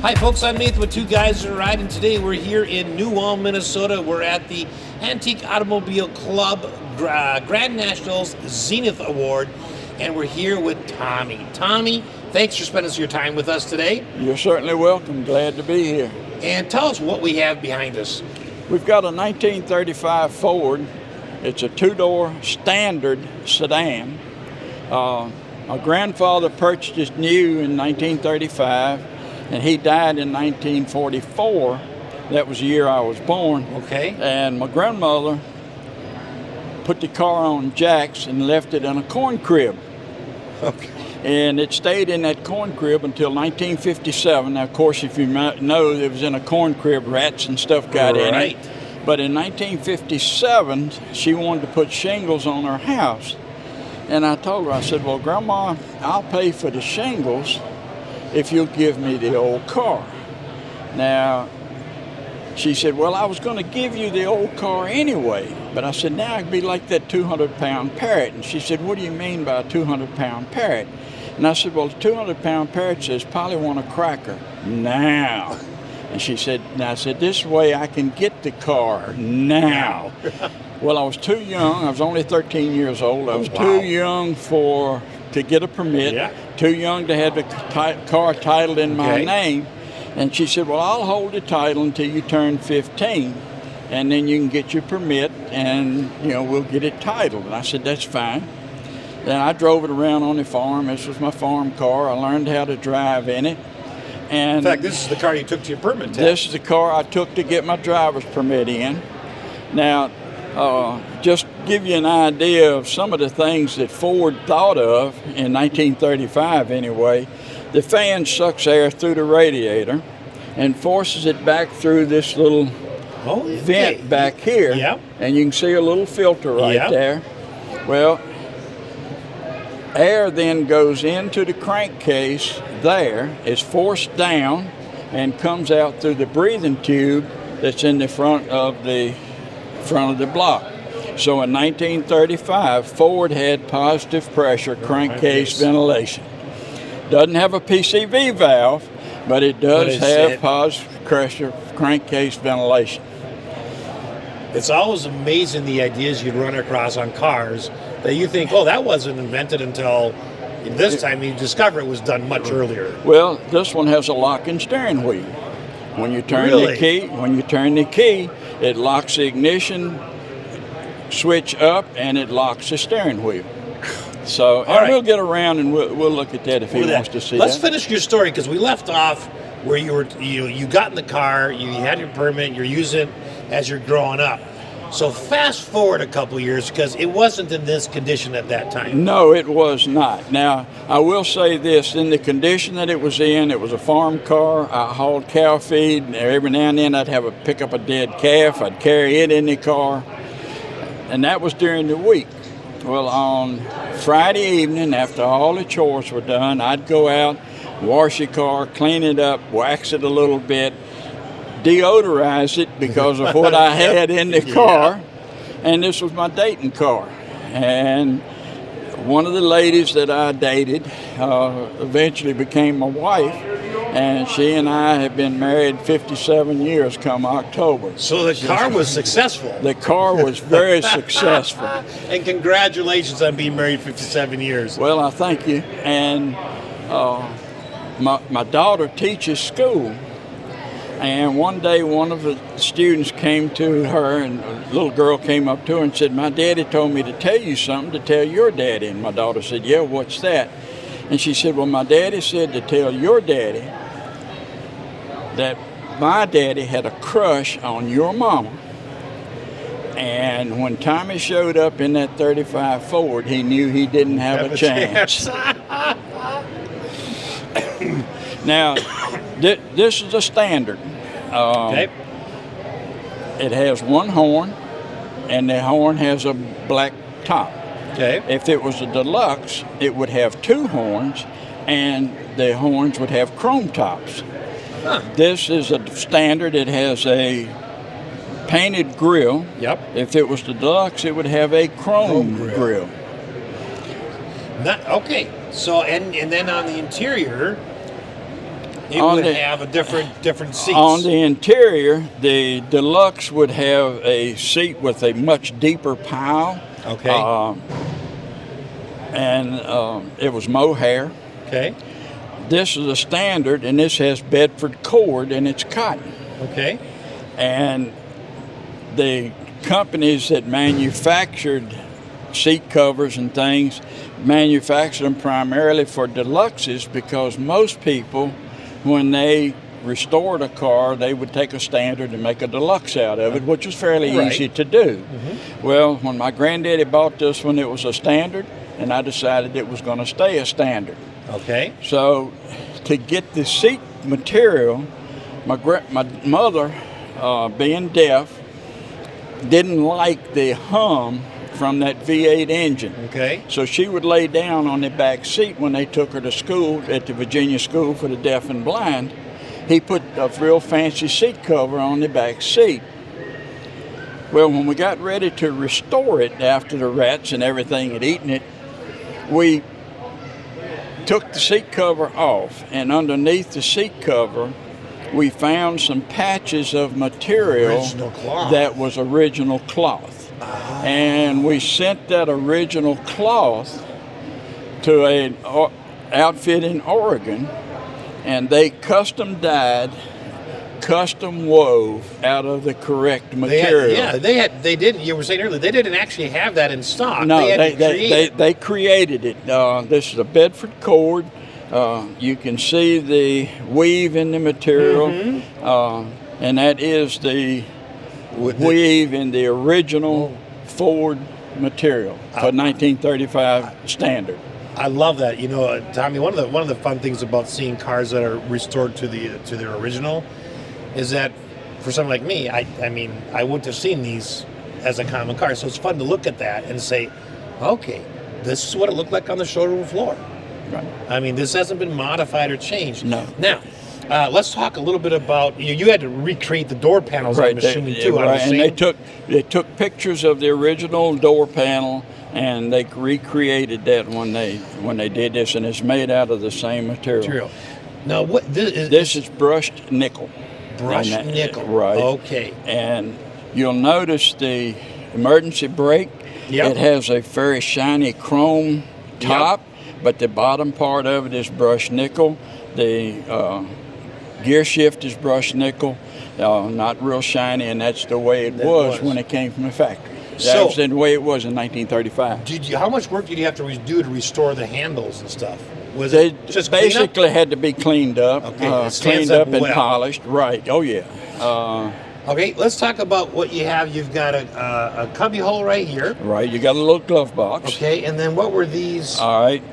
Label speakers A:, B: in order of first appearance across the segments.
A: Hi folks, I'm Nathan with Two Guys That Ride, and today we're here in New Ulm, Minnesota. We're at the Antique Automobile Club Grand Nationals Zenith Award, and we're here with Tommy. Tommy, thanks for spending your time with us today.
B: You're certainly welcome. Glad to be here.
A: And tell us what we have behind us.
B: We've got a 1935 Ford. It's a two-door standard sedan. My grandfather purchased it new in 1935. And he died in 1944. That was the year I was born.
A: Okay.
B: And my grandmother put the car on jacks and left it in a corn crib.
A: Okay.
B: And it stayed in that corn crib until 1957. Now, of course, if you know, it was in a corn crib, rats and stuff got in it. But in 1957, she wanted to put shingles on her house. And I told her, I said, well, Grandma, I'll pay for the shingles if you'll give me the old car. Now, she said, well, I was going to give you the old car anyway. But I said, now I'd be like that 200-pound Parrot. And she said, what do you mean by a 200-pound Parrot? And I said, well, the 200-pound Parrot says, Polly want a cracker now. And she said, now I said, this way I can get the car now. Well, I was too young. I was only 13 years old. I was too young to get a permit, too young to have the car titled in my name. And she said, well, I'll hold the title until you turn 15, and then you can get your permit, and, we'll get it titled. And I said, that's fine. Then I drove it around on the farm. This was my farm car. I learned how to drive in it. And
A: in fact, this is the car you took to your permit test.
B: This is the car I took to get my driver's permit in. Now, just give you an idea of some of the things that Ford thought of in 1935 anyway. The fan sucks air through the radiator and forces it back through this little vent back here.
A: Yep.
B: And you can see a little filter right there. Well, air then goes into the crankcase there, is forced down, and comes out through the breathing tube that's in the front of the block. So in 1935, Ford had positive pressure crankcase ventilation. Doesn't have a PCV valve, but it does have positive pressure crankcase ventilation.
A: It's always amazing the ideas you'd run across on cars that you think, oh, that wasn't invented until this time. You discover it was done much earlier.
B: Well, this one has a locking steering wheel. When you turn the key, it locks the ignition switch up and it locks the steering wheel. So we'll get around and we'll look at that if he wants to see that.
A: Let's finish your story, because we left off where you got in the car, you had your permit, you're using it as you're growing up. So fast forward a couple years, because it wasn't in this condition at that time.
B: No, it was not. Now, I will say this, in the condition that it was in, it was a farm car. I hauled cow feed. Every now and then I'd pick up a dead calf. I'd carry it in the car. And that was during the week. Well, on Friday evening, after all the chores were done, I'd go out, wash the car, clean it up, wax it a little bit, deodorize it because of what I had in the car. And this was my dating car. And one of the ladies that I dated eventually became my wife. And she and I have been married 57 years come October.
A: So the car was successful.
B: The car was very successful.
A: And congratulations on being married 57 years.
B: Well, I thank you. And my daughter teaches school. And one day one of the students came to her, and a little girl came up to her and said, my daddy told me to tell you something to tell your daddy. And my daughter said, yeah, what's that? And she said, well, my daddy said to tell your daddy that my daddy had a crush on your mama. And when Tommy showed up in that 35 Ford, he knew he didn't have a chance. Now, this is a standard. It has one horn, and the horn has a black top. If it was a deluxe, it would have two horns, and the horns would have chrome tops. This is a standard. It has a painted grille. If it was the deluxe, it would have a chrome grille.
A: Okay. So, and then on the interior, It would have a different seats.
B: On the interior, the Deluxe would have a seat with a much deeper pile.
A: Okay.
B: It was mohair.
A: Okay.
B: This is a standard, and this has Bedford cord, and it's cotton.
A: Okay.
B: And the companies that manufactured seat covers and things manufactured them primarily for Deluxes, because most people, when they restored a car, they would take a standard and make a Deluxe out of it, which was fairly easy to do. Mm-hmm. Well, when my granddaddy bought this one, it was a standard, and I decided it was going to stay a standard.
A: Okay.
B: So to get the seat material, my mother, being deaf, didn't like the hum from that V8 engine.
A: Okay.
B: So she would lay down on the back seat when they took her to school at the Virginia School for the Deaf and Blind. He put a real fancy seat cover on the back seat. Well, when we got ready to restore it after the rats and everything had eaten it, we took the seat cover off, and underneath the seat cover we found some patches of material that was original cloth. And we sent that original cloth to an outfit in Oregon, and they custom dyed, custom wove out of the correct material.
A: They did. You were saying earlier they didn't actually have that in stock.
B: No, they created it. This is a Bedford cord. You can see the weave in the material, and that is the weave in the original Ford material for 1935 standard.
A: I love that. You know, Tommy, one of the fun things about seeing cars that are restored to their original is that for someone like me, I mean, I wouldn't have seen these as a common car. So it's fun to look at that and say, okay, this is what it looked like on the showroom floor.
B: Right.
A: I mean, this hasn't been modified or changed.
B: No.
A: Now, let's talk a little bit about, you had to recreate the door panels, I'm assuming, too.
B: Right, and they took pictures of the original door panel, and they recreated that when they did this, and it's made out of the same material.
A: Now, what
B: this is brushed nickel.
A: Brushed nickel.
B: Right.
A: Okay.
B: And you'll notice the emergency brake.
A: Yep.
B: It has a very shiny chrome top, but the bottom part of it is brushed nickel. The gear shift is brushed nickel, not real shiny, and that's the way it was when it came from the factory. That was the way it was in 1935.
A: How much work did you have to do to restore the handles and stuff? Was
B: they
A: it just
B: basically had to be cleaned up, cleaned up and polished. Right. Oh yeah.
A: Okay, let's talk about what you have. You've got a cubby hole right here.
B: Right. You got a little glove box.
A: Okay, and then what were these?
B: All right.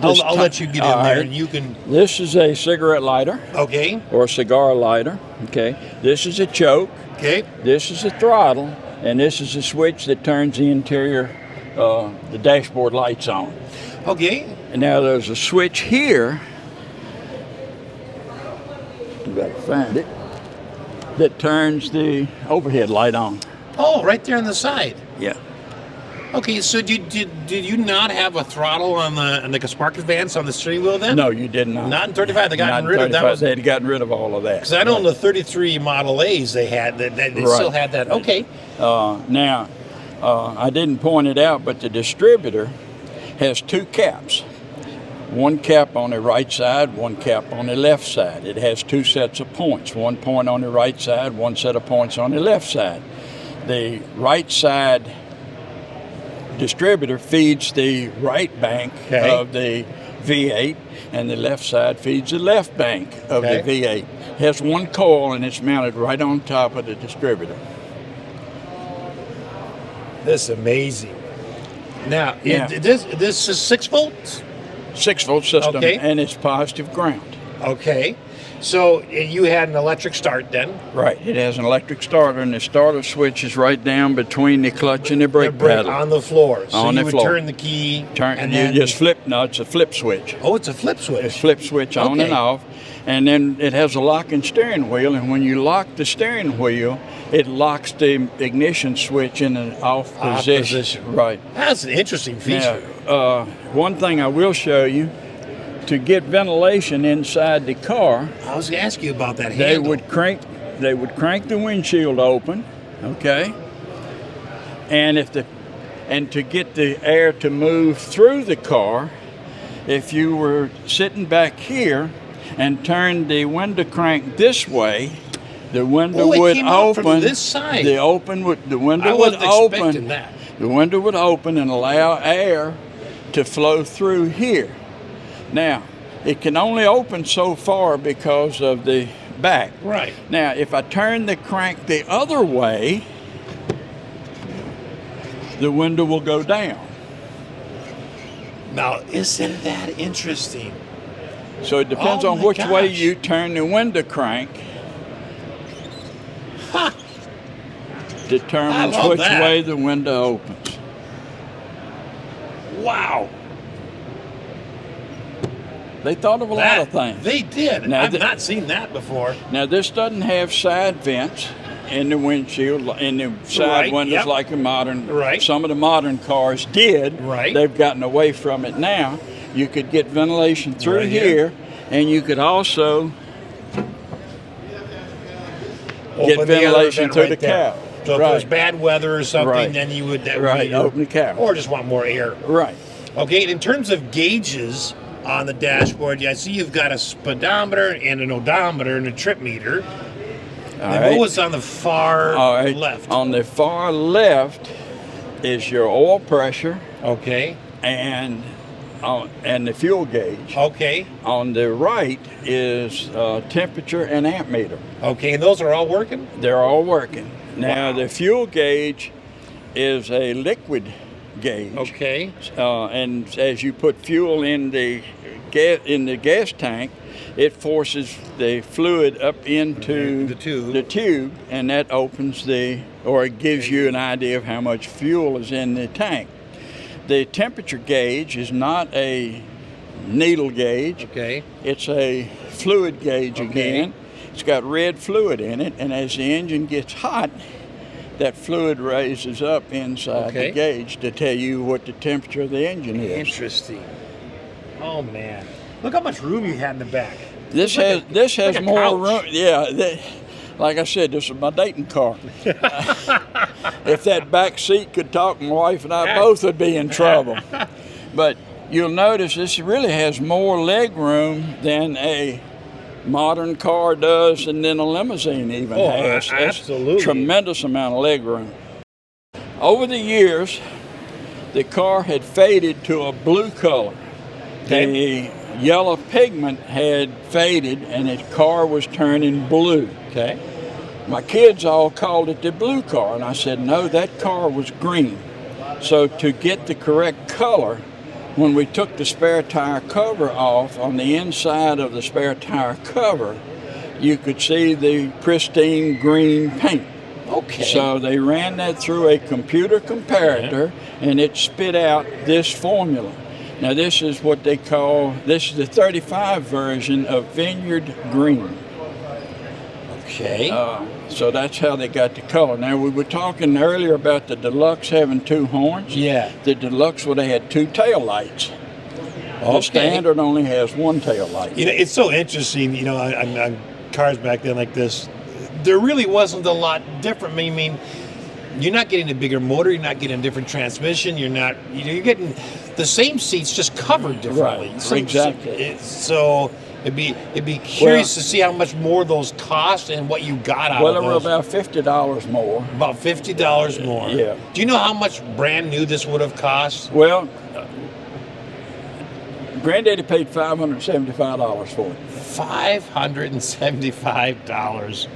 A: I'll let you get in there, and you can.
B: This is a cigarette lighter.
A: Okay.
B: Or a cigar lighter. Okay. This is a choke.
A: Okay.
B: This is a throttle, and this is a switch that turns the interior, the dashboard lights on.
A: Okay.
B: And now there's a switch here. You gotta find it. That turns the overhead light on.
A: Oh, right there on the side.
B: Yeah.
A: Okay, so did you not have a throttle on the spark advance on the steering wheel then?
B: No, you did not.
A: Not in 35. They gotten rid of that.
B: They'd gotten rid of all of that.
A: Because I know in the 33 Model A's they had that. They still had that. Okay.
B: Now, I didn't point it out, but the distributor has two caps. One cap on the right side, one cap on the left side. It has two sets of points. One point on the right side, one set of points on the left side. The right side distributor feeds the right bank of the V8, and the left side feeds the left bank of the V8. It has one coil, and it's mounted right on top of the distributor.
A: This is amazing. Now, this is 6 volts?
B: 6 volt system, and it's positive ground.
A: Okay. So you had an electric start then?
B: Right. It has an electric starter, and the starter switch is right down between the clutch and the brake pedal.
A: On the floor. So
B: on
A: you
B: the
A: would
B: floor.
A: Turn the key.
B: And you just flip. No, it's a flip switch.
A: Oh, it's a flip switch.
B: It's a flip switch on and off. And then it has a locking steering wheel, and when you lock the steering wheel, it locks the ignition switch in an off position. Right.
A: That's an interesting feature.
B: Now, one thing I will show you, to get ventilation inside the car,
A: I was going to ask you about that handle.
B: they would crank the windshield open, okay? And to get the air to move through the car, if you were sitting back here and turned the window crank this way, the window would open
A: from this side.
B: The window would open.
A: That.
B: The window would open and allow air to flow through here. Now, it can only open so far because of the back.
A: Right.
B: Now, if I turn the crank the other way, the window will go down.
A: Now, isn't that interesting?
B: So it depends on which way you turn the window crank.
A: Ha!
B: Determines which way the window opens.
A: Wow.
B: They thought of a lot of things.
A: They did. I've not seen that before.
B: Now, this doesn't have side vents in the windshield, in the side windows like a modern.
A: Right.
B: Some of the modern cars did.
A: Right.
B: They've gotten away from it now. You could get ventilation through here, and you could also get ventilation through the cab.
A: So if it was bad weather or something, then you would
B: open the cab.
A: Or just want more air.
B: Right.
A: Okay, and in terms of gauges on the dashboard, I see you've got a speedometer and an odometer and a trip meter. And what was on the far left?
B: On the far left is your oil pressure.
A: Okay.
B: And the fuel gauge.
A: Okay.
B: On the right is temperature and amp meter.
A: Okay, and those are all working?
B: They're all working. Now, the fuel gauge is a liquid gauge.
A: Okay.
B: And as you put fuel in the gas tank, it forces the fluid up into the tube, and that opens or it gives you an idea of how much fuel is in the tank. The temperature gauge is not a needle gauge.
A: Okay.
B: It's a fluid gauge again. It's got red fluid in it, and as the engine gets hot, that fluid raises up inside the gauge to tell you what the temperature of the engine is.
A: Interesting. Oh man, look how much room you had in the back.
B: This has more room. Yeah, like I said, this is my dating car. If that back seat could talk, my wife and I both would be in trouble. But you'll notice this really has more leg room than a modern car does, and then a limousine even has.
A: Absolutely.
B: Tremendous amount of leg room. Over the years, the car had faded to a blue color. The yellow pigment had faded, and the car was turning blue.
A: Okay.
B: My kids all called it the blue car, and I said, no, that car was green. So to get the correct color, when we took the spare tire cover off, on the inside of the spare tire cover, you could see the pristine green paint.
A: Okay.
B: So they ran that through a computer comparator, and it spit out this formula. Now this is what they call, this is the 35 version of Vineyard Green.
A: Okay.
B: So that's how they got the color. Now we were talking earlier about the Deluxe having two horns.
A: Yeah.
B: The Deluxe would have had two tail lights. The Standard only has one tail light.
A: You know, it's so interesting, you know, on cars back then like this, there really wasn't a lot different. I mean, you're not getting a bigger motor, you're not getting a different transmission, you're getting the same seats just covered differently.
B: Right, exactly.
A: So it'd be curious to see how much more those cost and what you got out of those.
B: Well, they were about $50 more.
A: About $50 more.
B: Yeah.
A: Do you know how much brand new this would have cost?
B: Well, Granddaddy paid $575 for it.
A: $575.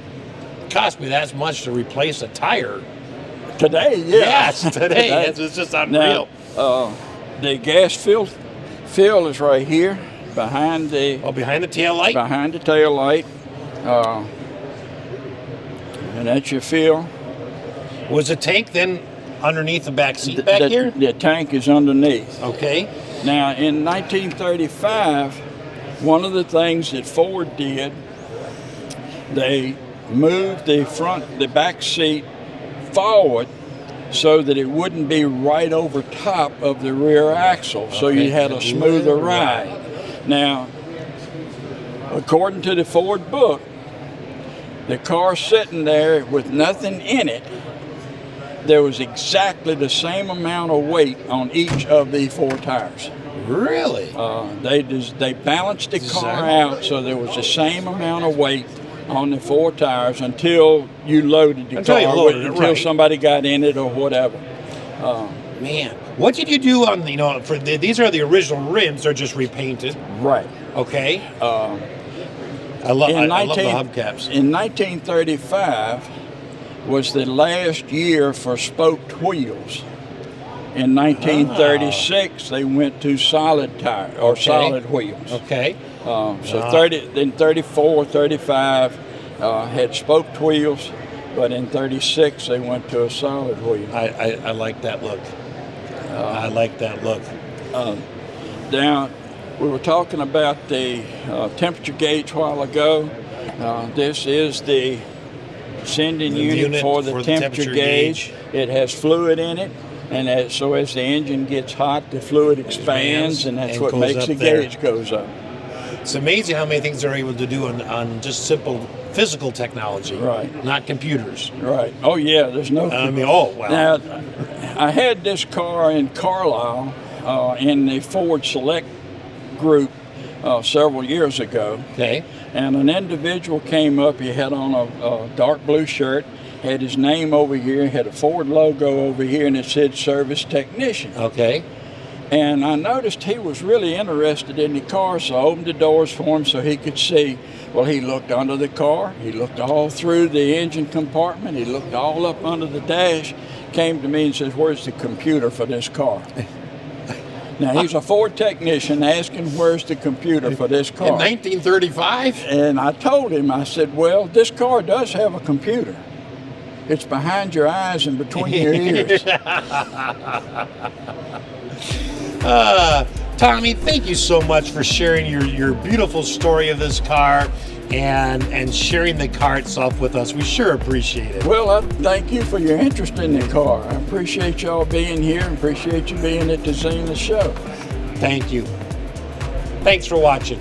A: Cost me that much to replace a tire.
B: Today, yeah.
A: Yes, today. It's just unreal.
B: Now, the gas fill is right here behind the
A: tail light.
B: Behind the tail light, and that's your fill.
A: Was the tank then underneath the back seat here?
B: The tank is underneath.
A: Okay.
B: Now, in 1935, one of the things that Ford did, they moved the back seat forward so that it wouldn't be right over top of the rear axle, so you had a smoother ride. Now, according to the Ford book, the car sitting there with nothing in it, there was exactly the same amount of weight on each of the 4 tires.
A: Really?
B: They balanced the car out so there was the same amount of weight on the 4 tires until you loaded the car, until somebody got in it or whatever.
A: Man, what did you do on these are the original rims, they're just repainted.
B: Right.
A: Okay. I love the hubcaps.
B: In 1935 was the last year for spoked wheels. In 1936, they went to solid tire or solid wheels.
A: Okay.
B: Then 34, 35 had spoked wheels, but in 36 they went to a solid wheel.
A: I like that look. I like that look.
B: Now, we were talking about the temperature gauge a while ago. This is the sending unit for the temperature gauge. It has fluid in it, and so as the engine gets hot, the fluid expands, and that's what makes the gauge goes up.
A: It's amazing how many things they're able to do on just simple physical technology,
B: right?
A: Not computers,
B: right? Oh yeah, there's no.
A: Now,
B: I had this car in Carlisle in the Ford Select group several years ago.
A: Okay.
B: And an individual came up. He had on a dark blue shirt, had his name over here, had a Ford logo over here, and it said service technician.
A: Okay.
B: And I noticed he was really interested in the car, so I opened the doors for him so he could see. Well, he looked under the car, he looked all through the engine compartment, he looked all up under the dash, came to me and says, "Where's the computer for this car?" Now, he's a Ford technician asking where's the computer for this car.
A: In 1935?
B: And I told him, I said, well, this car does have a computer. It's behind your eyes and between your ears.
A: Tommy, thank you so much for sharing your beautiful story of this car and sharing the car itself with us. We sure appreciate it.
B: Well, I thank you for your interest in the car. I appreciate y'all being here and appreciate you being at the Zenith show.
A: Thank you. Thanks for watching.